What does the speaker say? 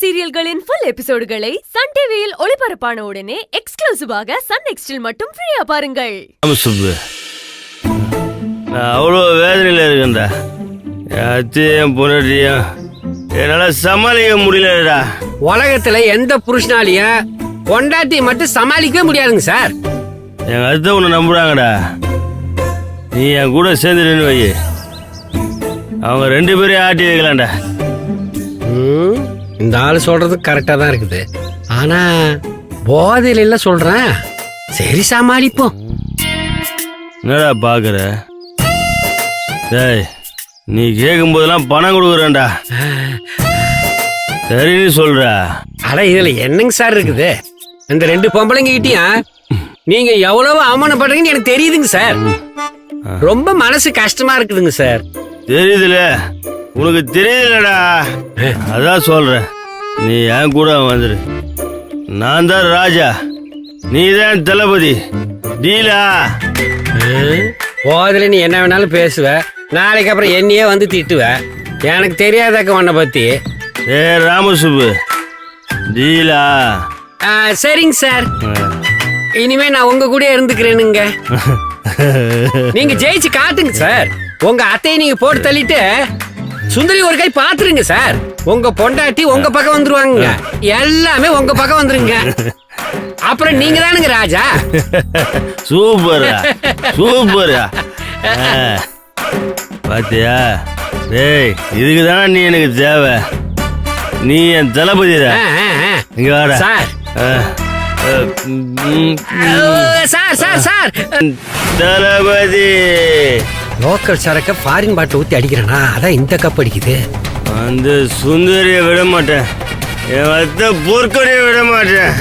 சீரியல்களின் full எபிசோடுகளை Sun டிவியில் ஒளிபரப்பான உடனே எக்ஸ்க்ளூசிவாக சன் நெக்ஸ்டில் மட்டும் ஃப்ரீயா பாருங்கள். நான் அவ்வளோ வேதனையில் இருக்கேன்டா. அத்தையும் பொண்டாட்டியும் என்னால் சமாளிக்க முடியலடா. உலகத்துல எந்த புருஷனாலையும் பொண்டாட்டி மட்டும் சமாளிக்கவே முடியாதுங்க சார். எங்கள் அத்தை உன்னை நம்புறாங்கடா. நீ என் கூட சேர்ந்துடுன்னு வை, அவங்க 2 பேரையும் ஆட்டி வைக்கலாம்டா. இந்த ஆள் சொல்றது கரெக்டா தான் இருக்குது. ஆனா போதையில இல்ல சொல்றேன். சரி சமாளிப்போம். என்னடா பாக்குற? டேய், நீ கேட்கும் போதெல்லாம் பணம் கொடுக்குறேன்டா. சரின்னு சொல்ற. அட இதுல என்னங்க சார் இருக்குது? இந்த 2 பொம்பளைங்க கிட்டயும் நீங்க எவ்வளவு அவமானப்படுறீங்கன்னு எனக்கு தெரியுதுங்க சார். ரொம்ப மனசு கஷ்டமா இருக்குதுங்க சார். தெரியுதுல, உனக்கு தெரியலடா. அதான் சொல்றேன், நீ என் கூட வந்துரு. நான் தான் ராஜா, நீ தான் தளபதி. டீலா? போதில நீ என்ன வேணாலும் பேசுவ, நாளைக்கு அப்புறம் என்னையே வந்து திட்டுவ. எனக்கு தெரியாதக்க உன்னை பத்தி. ஏ ராமசுப்பு, டீலா? சரிங்க சார், இனிமே நான் உங்க கூட இருந்துக்கிறேனுங்க. நீங்க ஜெயிச்சு காட்டுங்க சார். உங்க அத்தையை நீங்க போட்டு தள்ளிட்டு சுந்தரி ஒரு கை பாத்துருங்க சார். உங்க பொண்டாட்டி உங்க பக்கம் வந்துருவாங்க, எல்லாமே உங்க பக்கம் வந்துருங்க. அப்புறம் நீங்க தானுங்க ராஜா. சூப்பரா சூப்பரா. பாத்தியா? டேய், இதுக்கு தானே நீ எனக்கு தேவை. நீ என் தளபதிடா. இங்க வாடா சார். சார் சார் சார், தளபதி. லோக்கல் சரக்க ஃபாரின் பாட்டில் ஊற்றி அடிக்கிறேனா, அதான் இந்த கப் அடிக்குது. அந்த சுந்தரியை விட மாட்டேன், என் அத்தை பொற்கொடியை விட மாட்டேன்.